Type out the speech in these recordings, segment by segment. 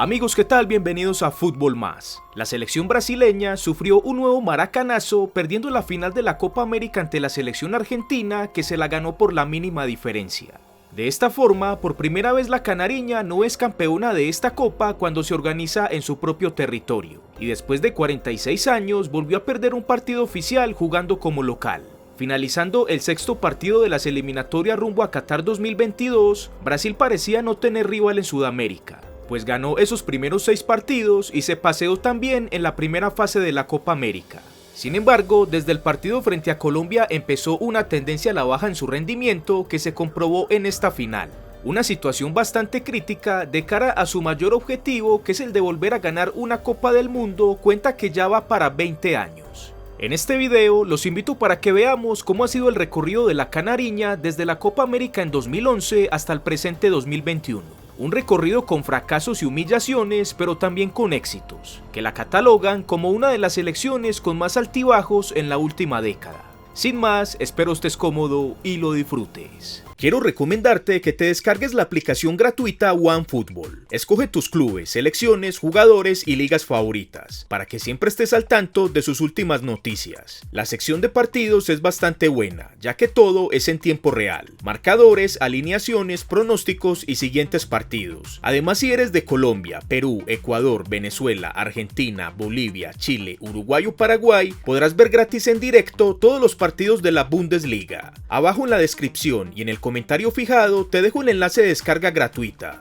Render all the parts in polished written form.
Amigos, ¿qué tal? Bienvenidos a Fútbol Más. La selección brasileña sufrió un nuevo maracanazo perdiendo la final de la Copa América ante la selección argentina, que se la ganó por la mínima diferencia. De esta forma, por primera vez la canariña no es campeona de esta copa cuando se organiza en su propio territorio, y después de 46 años volvió a perder un partido oficial jugando como local. Finalizando el sexto partido de las eliminatorias rumbo a Qatar 2022, Brasil parecía no tener rival en Sudamérica, pues ganó esos primeros 6 partidos y se paseó también en la primera fase de la Copa América. Sin embargo, desde el partido frente a Colombia empezó una tendencia a la baja en su rendimiento que se comprobó en esta final. Una situación bastante crítica de cara a su mayor objetivo, que es el de volver a ganar una Copa del Mundo, cuenta que ya va para 20 años. En este video los invito para que veamos cómo ha sido el recorrido de la canariña desde la Copa América en 2011 hasta el presente 2021. Un recorrido con fracasos y humillaciones, pero también con éxitos, que la catalogan como una de las selecciones con más altibajos en la última década. Sin más, espero estés cómodo y lo disfrutes. Quiero recomendarte que te descargues la aplicación gratuita OneFootball. Escoge tus clubes, selecciones, jugadores y ligas favoritas, para que siempre estés al tanto de sus últimas noticias. La sección de partidos es bastante buena, ya que todo es en tiempo real. Marcadores, alineaciones, pronósticos y siguientes partidos. Además, si eres de Colombia, Perú, Ecuador, Venezuela, Argentina, Bolivia, Chile, Uruguay o Paraguay, podrás ver gratis en directo todos los partidos de la Bundesliga. Abajo en la descripción y en el comentario fijado te dejo el enlace de descarga gratuita.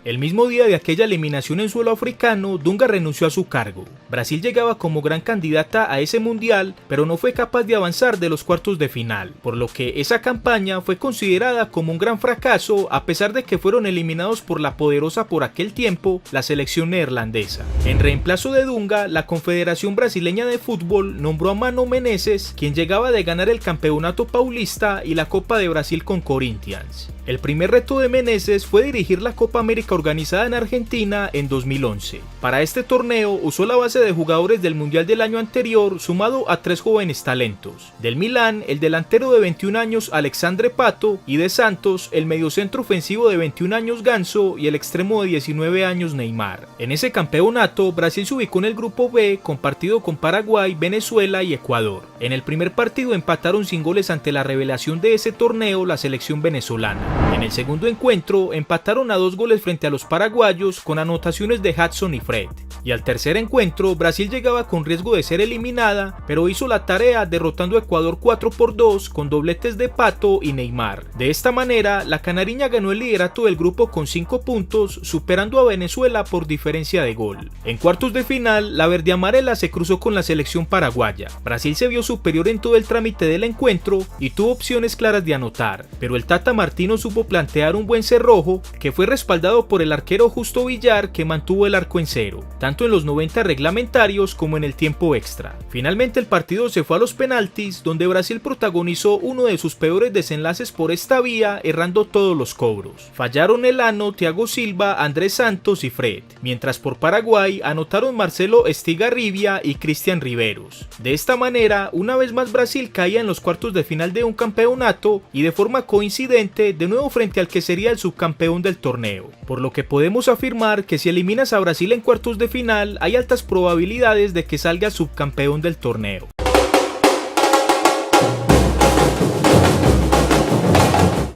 El mismo día de aquella eliminación en suelo africano, Dunga renunció a su cargo. Brasil llegaba como gran candidata a ese mundial, pero no fue capaz de avanzar de los cuartos de final, por lo que esa campaña fue considerada como un gran fracaso, a pesar de que fueron eliminados por la poderosa por aquel tiempo, la selección neerlandesa. En reemplazo de Dunga, la Confederación Brasileña de Fútbol nombró a Mano Menezes, quien llegaba de ganar el Campeonato Paulista y la Copa de Brasil con Corinthians. El primer reto de Menezes fue dirigir la Copa América organizada en Argentina en 2011. Para este torneo usó la base de jugadores del Mundial del año anterior, sumado a 3 jóvenes talentos. Del Milán, el delantero de 21 años Alexandre Pato, y de Santos, el mediocentro ofensivo de 21 años Ganso y el extremo de 19 años Neymar. En ese campeonato, Brasil se ubicó en el grupo B, compartido con Paraguay, Venezuela y Ecuador. En el primer partido empataron sin goles ante la revelación de ese torneo, la selección venezolana. En el segundo encuentro empataron a 2 goles frente a los paraguayos con anotaciones de Hudson y Fred. Y al tercer encuentro Brasil llegaba con riesgo de ser eliminada, pero hizo la tarea derrotando a Ecuador 4-2 con dobletes de Pato y Neymar. De esta manera la canariña ganó el liderato del grupo con 5 puntos, superando a Venezuela por diferencia de gol. En cuartos de final la verdeamarela se cruzó con la selección paraguaya. Brasil se vio superior en todo el trámite del encuentro y tuvo opciones claras de anotar, pero el Tata Martino supo plantear un buen cerrojo que fue respaldado por el arquero Justo Villar, que mantuvo el arco en cero, tanto en los 90 reglamentarios como en el tiempo extra. Finalmente el partido se fue a los penaltis, donde Brasil protagonizó uno de sus peores desenlaces por esta vía, errando todos los cobros. Fallaron Elano, Thiago Silva, Andrés Santos y Fred, mientras por Paraguay anotaron Marcelo Estigarribia y Cristian Riveros. De esta manera, una vez más Brasil caía en los cuartos de final de un campeonato y de forma coincidente de nuevo frente al que sería el subcampeón del torneo, por lo que podemos afirmar que si eliminas a Brasil en cuartos de final, hay altas probabilidades de que salga subcampeón del torneo.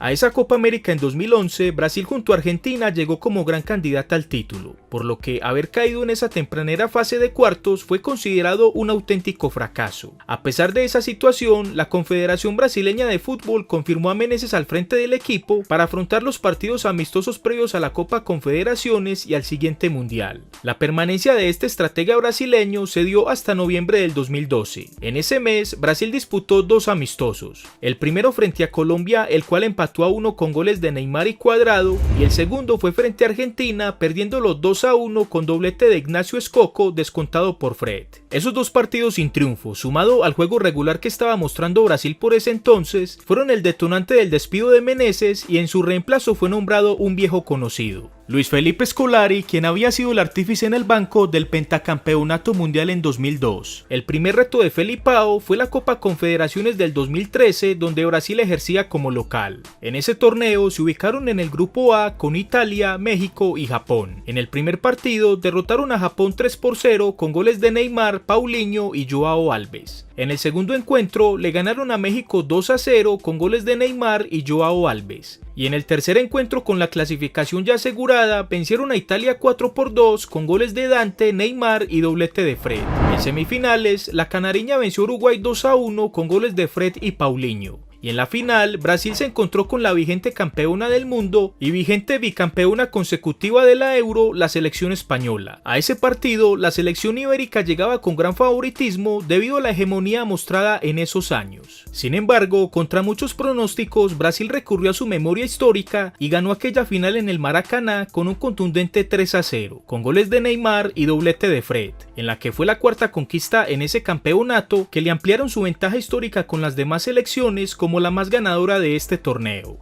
A esa Copa América en 2011, Brasil junto a Argentina llegó como gran candidata al título, por lo que haber caído en esa tempranera fase de cuartos fue considerado un auténtico fracaso. A pesar de esa situación, la Confederación Brasileña de Fútbol confirmó a Menezes al frente del equipo para afrontar los partidos amistosos previos a la Copa Confederaciones y al siguiente Mundial. La permanencia de este estratega brasileño se dio hasta noviembre del 2012. En ese mes, Brasil disputó 2 amistosos, el primero frente a Colombia, el cual empató a 1 con goles de Neymar y Cuadrado, y el segundo fue frente a Argentina, perdiendo los 2-1 con doblete de Ignacio Escoco descontado por Fred. Esos dos partidos sin triunfo, sumado al juego regular que estaba mostrando Brasil por ese entonces, fueron el detonante del despido de Meneses y en su reemplazo fue nombrado un viejo conocido, Luis Felipe Scolari, quien había sido el artífice en el banco del pentacampeonato mundial en 2002. El primer reto de Felipao fue la Copa Confederaciones del 2013, donde Brasil ejercía como local. En ese torneo se ubicaron en el grupo A con Italia, México y Japón. En el primer partido derrotaron a Japón 3-0 con goles de Neymar, Paulinho y Joao Alves. En el segundo encuentro le ganaron a México 2-0 con goles de Neymar y Joao Alves. Y en el tercer encuentro, con la clasificación ya asegurada, vencieron a Italia 4-2 con goles de Dante, Neymar y doblete de Fred. En semifinales, la canariña venció a Uruguay 2-1 con goles de Fred y Paulinho. Y en la final, Brasil se encontró con la vigente campeona del mundo y vigente bicampeona consecutiva de la Euro, la selección española. A ese partido, la selección ibérica llegaba con gran favoritismo debido a la hegemonía mostrada en esos años. Sin embargo, contra muchos pronósticos, Brasil recurrió a su memoria histórica y ganó aquella final en el Maracaná con un contundente 3-0, con goles de Neymar y doblete de Fred, en la que fue la cuarta conquista en ese campeonato que le ampliaron su ventaja histórica con las demás selecciones como la más ganadora de este torneo.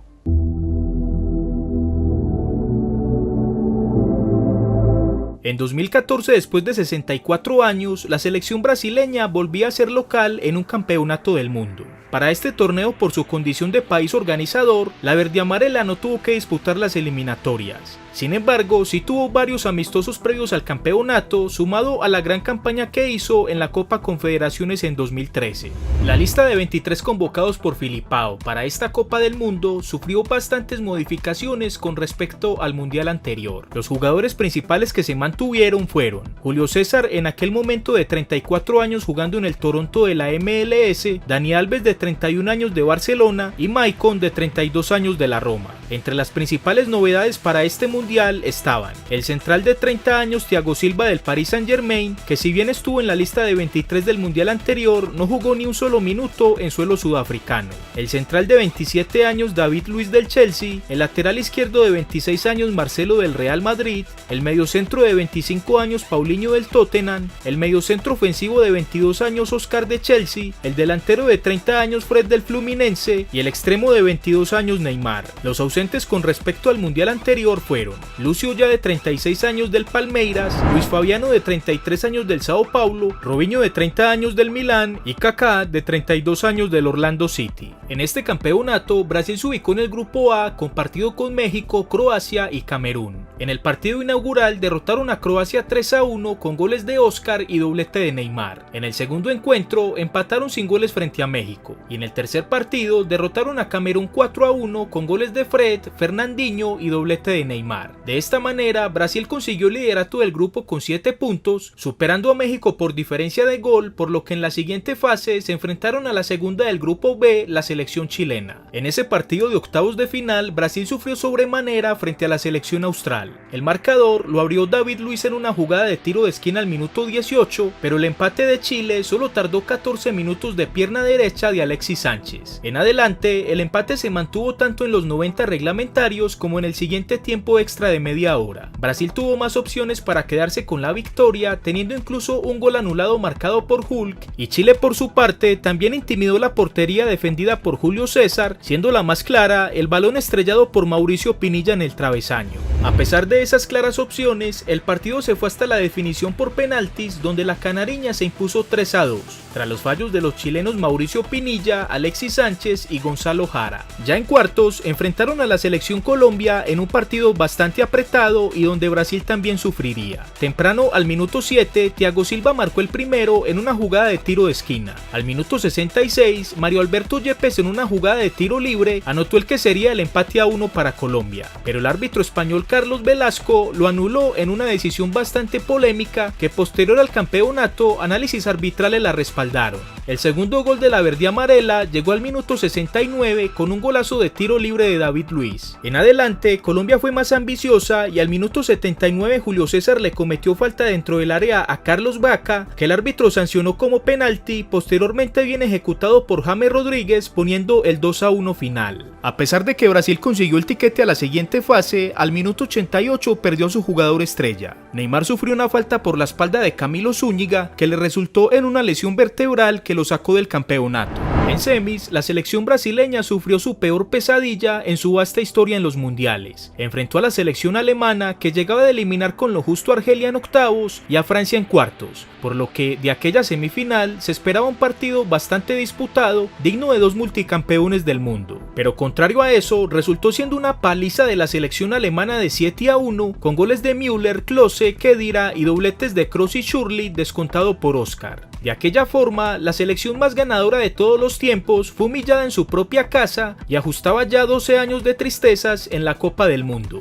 En 2014, después de 64 años, la selección brasileña volvía a ser local en un campeonato del mundo. Para este torneo, por su condición de país organizador, la verdeamarela no tuvo que disputar las eliminatorias. Sin embargo, sí tuvo varios amistosos previos al campeonato, sumado a la gran campaña que hizo en la Copa Confederaciones en 2013. La lista de 23 convocados por Felipao para esta Copa del Mundo sufrió bastantes modificaciones con respecto al mundial anterior. Los jugadores principales que se mantuvieron fueron Julio César, en aquel momento de 34 años jugando en el Toronto de la MLS, Dani Alves de 31 años de Barcelona y Maicon de 32 años de la Roma. Entre las principales novedades para este mundial estaban el central de 30 años Thiago Silva del Paris Saint-Germain, que si bien estuvo en la lista de 23 del mundial anterior, no jugó ni un solo minuto en suelo sudafricano. El central de 27 años David Luiz del Chelsea, el lateral izquierdo de 26 años Marcelo del Real Madrid, el mediocentro de 25 años Paulinho del Tottenham, el mediocentro ofensivo de 22 años Oscar de Chelsea, el delantero de 30 años Fred del Fluminense y el extremo de 22 años Neymar. Los ausentes con respecto al mundial anterior fueron Lucio ya de 36 años del Palmeiras, Luis Fabiano de 33 años del Sao Paulo, Robinho de 30 años del Milán y Kaká de 32 años del Orlando City. En este campeonato, Brasil se ubicó en el grupo A compartido con México, Croacia y Camerún. En el partido inaugural derrotaron a Croacia 3-1 con goles de Oscar y doblete de Neymar. En el segundo encuentro empataron sin goles frente a México. Y en el tercer partido derrotaron a Camerún 4-1 con goles de Fred, Fernandinho y doblete de Neymar. De esta manera, Brasil consiguió el liderato del grupo con 7 puntos, superando a México por diferencia de gol, por lo que en la siguiente fase se enfrentaron a la segunda del grupo B, la selección chilena. En ese partido de octavos de final, Brasil sufrió sobremanera frente a la selección austral. El marcador lo abrió David Luiz en una jugada de tiro de esquina al minuto 18, pero el empate de Chile solo tardó 14 minutos de pierna derecha de Alexis Sánchez. En adelante, el empate se mantuvo tanto en los 90 reglamentarios como en el siguiente tiempo extra de media hora. Brasil tuvo más opciones para quedarse con la victoria, teniendo incluso un gol anulado marcado por Hulk, y Chile por su parte también intimidó la portería defendida por Julio César, siendo la más clara el balón estrellado por Mauricio Pinilla en el travesaño. A pesar de esas claras opciones, el partido se fue hasta la definición por penaltis, donde la canariña se impuso 3-2, tras los fallos de los chilenos Mauricio Pinilla, Alexis Sánchez y Gonzalo Jara. Ya en cuartos, enfrentaron a la selección Colombia en un partido bastante apretado y donde Brasil también sufriría. Temprano, al minuto 7, Thiago Silva marcó el primero en una jugada de tiro de esquina. Al minuto 66, Mario Alberto Yepes en una jugada de tiro libre anotó el que sería el empate a 1 para Colombia, pero el árbitro español Carlos Velasco lo anuló en una decisión bastante polémica que posterior al campeonato análisis arbitrales la respaldaron. El segundo gol de la verde amarela llegó al minuto 69 con un golazo de tiro libre de David Luiz. En adelante, Colombia fue más ambiciosa y al minuto 79 Julio César le cometió falta dentro del área a Carlos Vaca, que el árbitro sancionó como penalti, posteriormente bien ejecutado por James Rodríguez, poniendo el 2-1 final. A pesar de que Brasil consiguió el tiquete a la siguiente fase, al minuto 88 perdió a su jugador estrella. Neymar sufrió una falta por la espalda de Camilo Zúñiga, que le resultó en una lesión vertebral que lo sacó del campeonato. En semis, la selección brasileña sufrió su peor pesadilla en su vasta historia en los mundiales. Enfrentó a la selección alemana, que llegaba de eliminar con lo justo a Argelia en octavos y a Francia en cuartos, por lo que de aquella semifinal se esperaba un partido bastante disputado, digno de dos multicampeones del mundo. Pero contrario a eso, resultó siendo una paliza de la selección alemana de 7-1, con goles de Müller, Klose, Khedira y dobletes de Kroos y Schürrle, descontado por Oscar. De aquella forma, la selección más ganadora de todos los tiempos fue humillada en su propia casa y ajustaba ya 12 años de tristezas en la Copa del Mundo.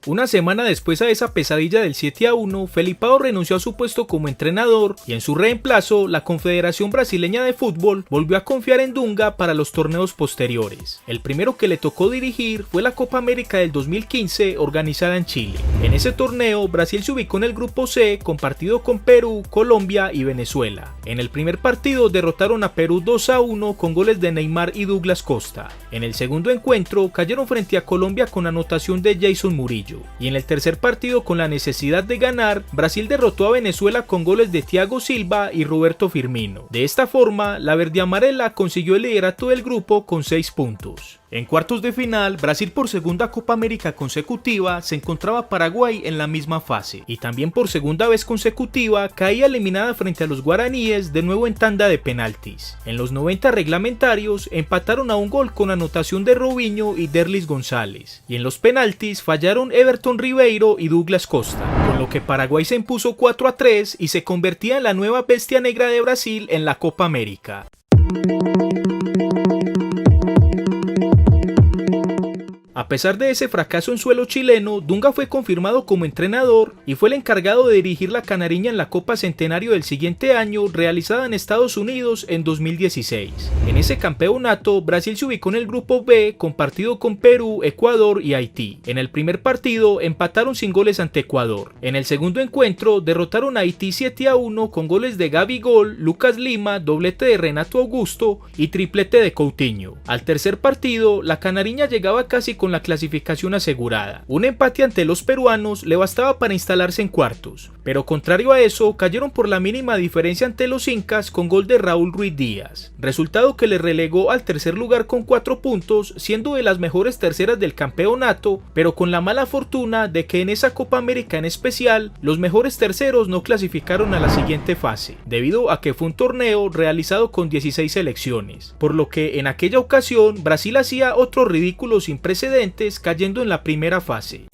Una semana después a esa pesadilla del 7-1, Felipao renunció a su puesto como entrenador y en su reemplazo, la Confederación Brasileña de Fútbol volvió a confiar en Dunga para los torneos posteriores. El primero que le tocó dirigir fue la Copa América del 2015 organizada en Chile. En ese torneo, Brasil se ubicó en el grupo C, compartido con Perú, Colombia y Venezuela. En el primer partido derrotaron a Perú 2-1 con goles de Neymar y Douglas Costa. En el segundo encuentro cayeron frente a Colombia con anotación de Jason Murillo. Y en el tercer partido, con la necesidad de ganar, Brasil derrotó a Venezuela con goles de Thiago Silva y Roberto Firmino. De esta forma, la verde amarela consiguió el liderato del grupo con 6 puntos. En cuartos de final, Brasil por segunda Copa América consecutiva se encontraba Paraguay en la misma fase y también por segunda vez consecutiva caía eliminada frente a los guaraníes, de nuevo en tanda de penaltis. En los 90 reglamentarios empataron a un gol con anotación de Robinho y Derlis González, y en los penaltis fallaron Everton Ribeiro y Douglas Costa, con lo que Paraguay se impuso 4-3 y se convertía en la nueva bestia negra de Brasil en la Copa América. A pesar de ese fracaso en suelo chileno, Dunga fue confirmado como entrenador y fue el encargado de dirigir la canariña en la Copa Centenario del siguiente año, realizada en Estados Unidos en 2016. En ese campeonato, Brasil se ubicó en el grupo B, compartido con Perú, Ecuador y Haití. En el primer partido empataron sin goles ante Ecuador. En el segundo encuentro derrotaron a Haití 7-1 con goles de Gabigol, Lucas Lima, doblete de Renato Augusto y triplete de Coutinho. Al tercer partido, la canariña llegaba casi con la clasificación asegurada. Un empate ante los peruanos le bastaba para instalarse en cuartos, pero contrario a eso, cayeron por la mínima diferencia ante los incas con gol de Raúl Ruiz Díaz, resultado que le relegó al tercer lugar con 4 puntos, siendo de las mejores terceras del campeonato, pero con la mala fortuna de que en esa Copa América en especial, los mejores terceros no clasificaron a la siguiente fase, debido a que fue un torneo realizado con 16 selecciones, por lo que en aquella ocasión Brasil hacía otro ridículo sin precedentes, cayendo en la primera fase.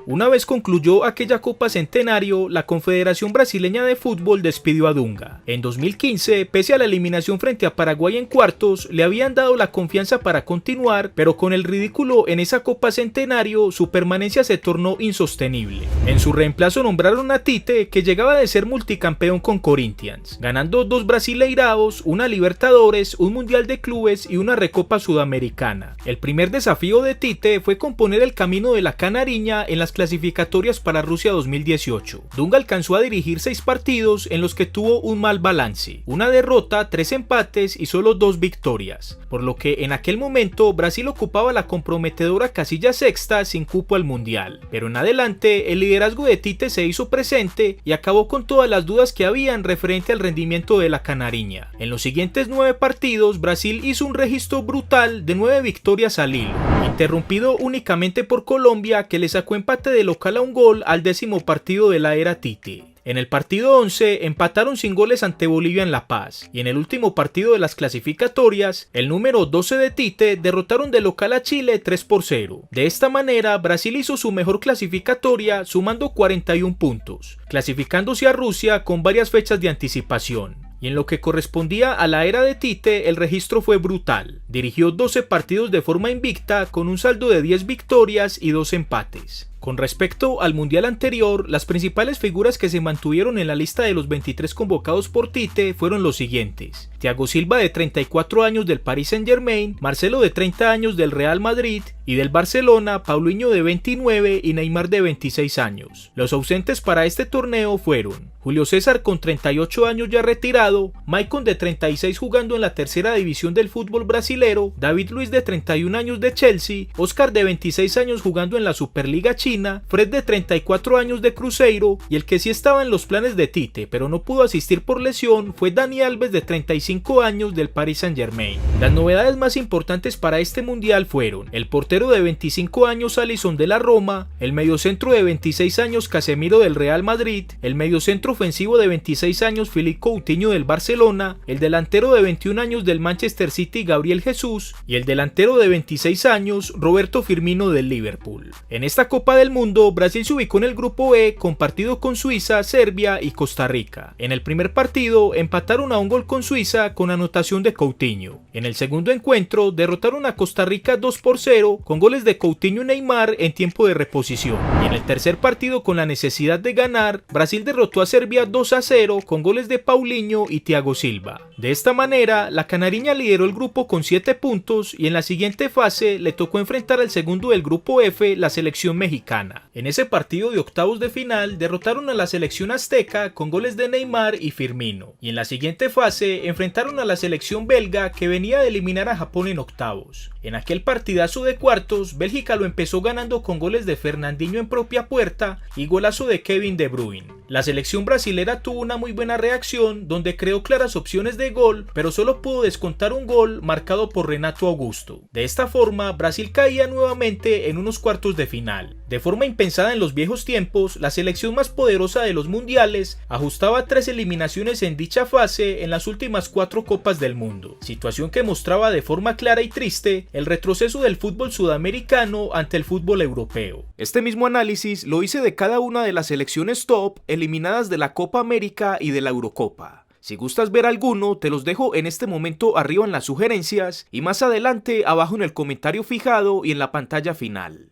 Una vez concluyó aquella Copa Centenario, la Confederación Brasileña de Fútbol despidió a Dunga. En 2015, pese a la eliminación frente a Paraguay en cuartos, le habían dado la confianza para continuar, pero con el ridículo en esa Copa Centenario, su permanencia se tornó insostenible. En su reemplazo nombraron a Tite, que llegaba de ser multicampeón con Corinthians, ganando 2 Brasileiraos, una Libertadores, un Mundial de Clubes y una Recopa Sudamericana. El primer desafío de Tite fue componer el camino de la canariña en las clasificatorias para Rusia 2018. Dunga alcanzó a dirigir 6 partidos en los que tuvo un mal balance, una derrota, 3 empates y solo 2 victorias, por lo que en aquel momento Brasil ocupaba la comprometedora casilla sexta sin cupo al Mundial. Pero en adelante el liderazgo de Tite se hizo presente y acabó con todas las dudas que habían referente al rendimiento de la canariña. En los siguientes 9 partidos, Brasil hizo un registro brutal de 9 victorias al hilo, interrumpido únicamente por Colombia, que le sacó empate de local a un gol al 10º partido de la era Tite. En el partido 11 empataron sin goles ante Bolivia en La Paz, y en el último partido de las clasificatorias, el número 12 de Tite derrotaron de local a Chile 3-0. De esta manera, Brasil hizo su mejor clasificatoria sumando 41 puntos, clasificándose a Rusia con varias fechas de anticipación. Y en lo que correspondía a la era de Tite, el registro fue brutal. Dirigió 12 partidos de forma invicta con un saldo de 10 victorias y 2 empates. Con respecto al mundial anterior, las principales figuras que se mantuvieron en la lista de los 23 convocados por Tite fueron los siguientes: Thiago Silva, de 34 años, del Paris Saint-Germain; Marcelo, de 30 años, del Real Madrid; y del Barcelona, Paulinho, de 29, y Neymar, de 26 años. Los ausentes para este torneo fueron Julio César, con 38 años ya retirado; Maicon, de 36, jugando en la tercera división del fútbol brasilero; David Luiz, de 31 años, de Chelsea; Oscar, de 26 años, jugando en la Superliga China; Fred, de 34 años, de Cruzeiro; y el que sí estaba en los planes de Tite pero no pudo asistir por lesión fue Dani Alves, de 35 años, del Paris Saint-Germain. Las novedades más importantes para este mundial fueron el portero de 25 años, Alisson, de la Roma; el mediocentro de 26 años, Casemiro, del Real Madrid; el mediocentro ofensivo de 26 años, Philippe Coutinho, del Barcelona; el delantero de 21 años, del Manchester City, Gabriel Jesús; y el delantero de 26 años, Roberto Firmino, del Liverpool. En esta Copa del Mundo, Brasil se ubicó en el grupo E, compartido con Suiza, Serbia y Costa Rica. En el primer partido empataron a un gol con Suiza con anotación de Coutinho. En el segundo encuentro derrotaron a Costa Rica 2-0 con goles de Coutinho y Neymar en tiempo de reposición. Y en el tercer partido, con la necesidad de ganar, Brasil derrotó a Serbia 2-0 con goles de Paulinho y Thiago Silva. De esta manera, la canariña lideró el grupo con 7 puntos y en la siguiente fase le tocó enfrentar al segundo del grupo F, la selección mexicana. En ese partido de octavos de final derrotaron a la selección azteca con goles de Neymar y Firmino. Y en la siguiente fase enfrentaron a la selección belga, que venía de eliminar a Japón en octavos. En aquel partidazo de cuartos, Bélgica lo empezó ganando con goles de Fernandinho en propia puerta y golazo de Kevin De Bruyne. La selección brasilera tuvo una muy buena reacción, donde creó claras opciones de gol, pero solo pudo descontar un gol marcado por Renato Augusto. De esta forma, Brasil caía nuevamente en unos cuartos de final. De forma impensada en los viejos tiempos, la selección más poderosa de los mundiales ajustaba 3 eliminaciones en dicha fase en las últimas 4 copas del mundo, situación que mostraba de forma clara y triste el retroceso del fútbol sudamericano ante el fútbol europeo. Este mismo análisis lo hice de cada una de las selecciones top eliminadas de la Copa América y de la Eurocopa. Si gustas ver alguno, te los dejo en este momento arriba en las sugerencias y más adelante abajo en el comentario fijado y en la pantalla final.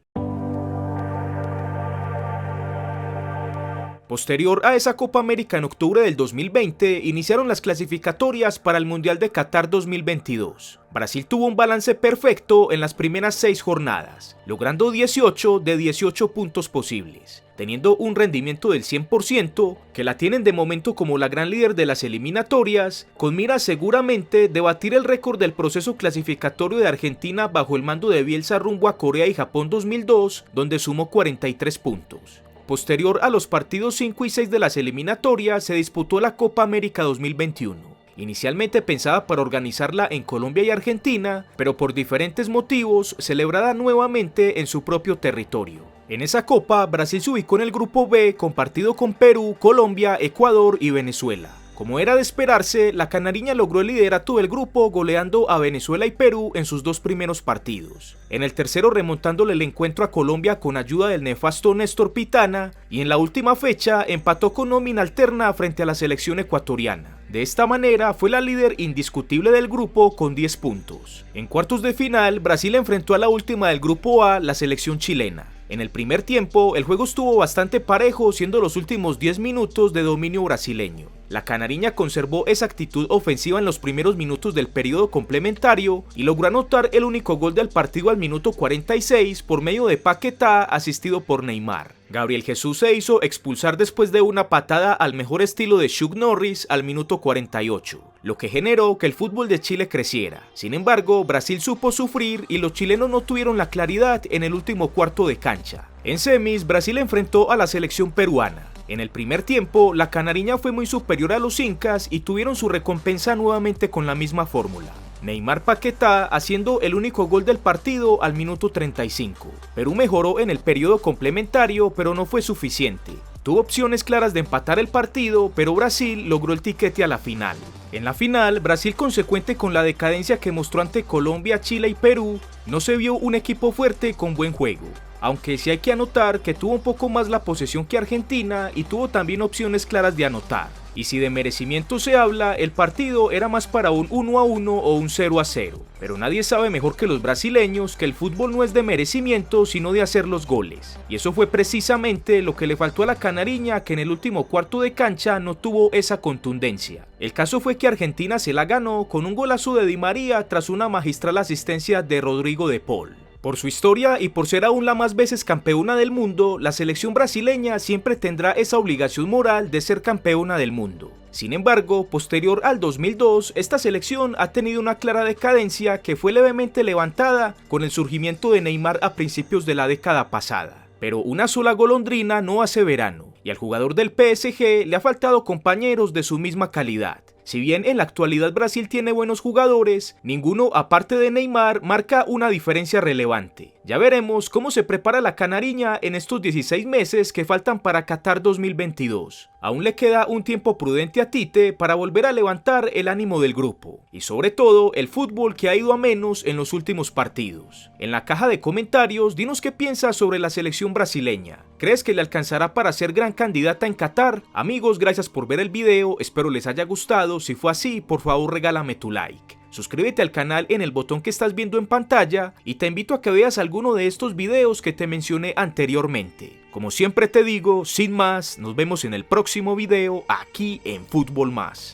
Posterior a esa Copa América en octubre del 2020, iniciaron las clasificatorias para el Mundial de Qatar 2022. Brasil tuvo un balance perfecto en las primeras 6 jornadas, logrando 18 de 18 puntos posibles, teniendo un rendimiento del 100%, que la tienen de momento como la gran líder de las eliminatorias, con miras seguramente de batir el récord del proceso clasificatorio de Argentina bajo el mando de Bielsa rumbo a Corea y Japón 2002, donde sumó 43 puntos. Posterior a los partidos 5 y 6 de las eliminatorias, se disputó la Copa América 2021. Inicialmente pensada para organizarla en Colombia y Argentina, pero por diferentes motivos, celebrada nuevamente en su propio territorio. En esa copa, Brasil se ubicó en el grupo B, compartido con Perú, Colombia, Ecuador y Venezuela. Como era de esperarse, la canariña logró el liderato del grupo goleando a Venezuela y Perú en sus 2 primeros partidos. En el tercero remontándole el encuentro a Colombia con ayuda del nefasto Néstor Pitana, y en la última fecha empató con nómina alterna frente a la selección ecuatoriana. De esta manera fue la líder indiscutible del grupo con 10 puntos. En cuartos de final, Brasil enfrentó a la última del grupo A, la selección chilena. En el primer tiempo, el juego estuvo bastante parejo, siendo los últimos 10 minutos de dominio brasileño. La canariña conservó esa actitud ofensiva en los primeros minutos del periodo complementario y logró anotar el único gol del partido al minuto 46 por medio de Paquetá, asistido por Neymar. Gabriel Jesús se hizo expulsar después de una patada al mejor estilo de Chuck Norris al minuto 48, lo que generó que el fútbol de Chile creciera. Sin embargo, Brasil supo sufrir y los chilenos no tuvieron la claridad en el último cuarto de cancha. En semis, Brasil enfrentó a la selección peruana. En el primer tiempo, la canariña fue muy superior a los incas y tuvieron su recompensa nuevamente con la misma fórmula. Neymar Paquetá haciendo el único gol del partido al minuto 35. Perú mejoró en el periodo complementario, pero no fue suficiente. Tuvo opciones claras de empatar el partido, pero Brasil logró el tiquete a la final. En la final, Brasil, consecuente con la decadencia que mostró ante Colombia, Chile y Perú, no se vio un equipo fuerte con buen juego. aunque sí hay que anotar que tuvo un poco más la posesión que Argentina y tuvo también opciones claras de anotar. Y si de merecimiento se habla, el partido era más para un 1-1 o un 0-0. Pero nadie sabe mejor que los brasileños que el fútbol no es de merecimiento sino de hacer los goles. Y eso fue precisamente lo que le faltó a la canariña, que en el último cuarto de cancha no tuvo esa contundencia. El caso fue que Argentina se la ganó con un golazo de Di María tras una magistral asistencia de Rodrigo de Paul. Por su historia y por ser aún la más veces campeona del mundo, la selección brasileña siempre tendrá esa obligación moral de ser campeona del mundo. Sin embargo, posterior al 2002, esta selección ha tenido una clara decadencia que fue levemente levantada con el surgimiento de Neymar a principios de la década pasada. Pero una sola golondrina no hace verano, y al jugador del PSG le ha faltado compañeros de su misma calidad. Si bien en la actualidad Brasil tiene buenos jugadores, ninguno aparte de Neymar marca una diferencia relevante. Ya veremos cómo se prepara la canariña en estos 16 meses que faltan para Qatar 2022. Aún le queda un tiempo prudente a Tite para volver a levantar el ánimo del grupo, y sobre todo el fútbol que ha ido a menos en los últimos partidos. En la caja de comentarios dinos qué piensas sobre la selección brasileña. ¿Crees que le alcanzará para ser gran candidata en Qatar? Amigos, gracias por ver el video, espero les haya gustado. Si fue así, por favor regálame tu like. Suscríbete al canal en el botón que estás viendo en pantalla y te invito a que veas alguno de estos videos que te mencioné anteriormente. Como siempre te digo, sin más, nos vemos en el próximo video aquí en Fútbol Más.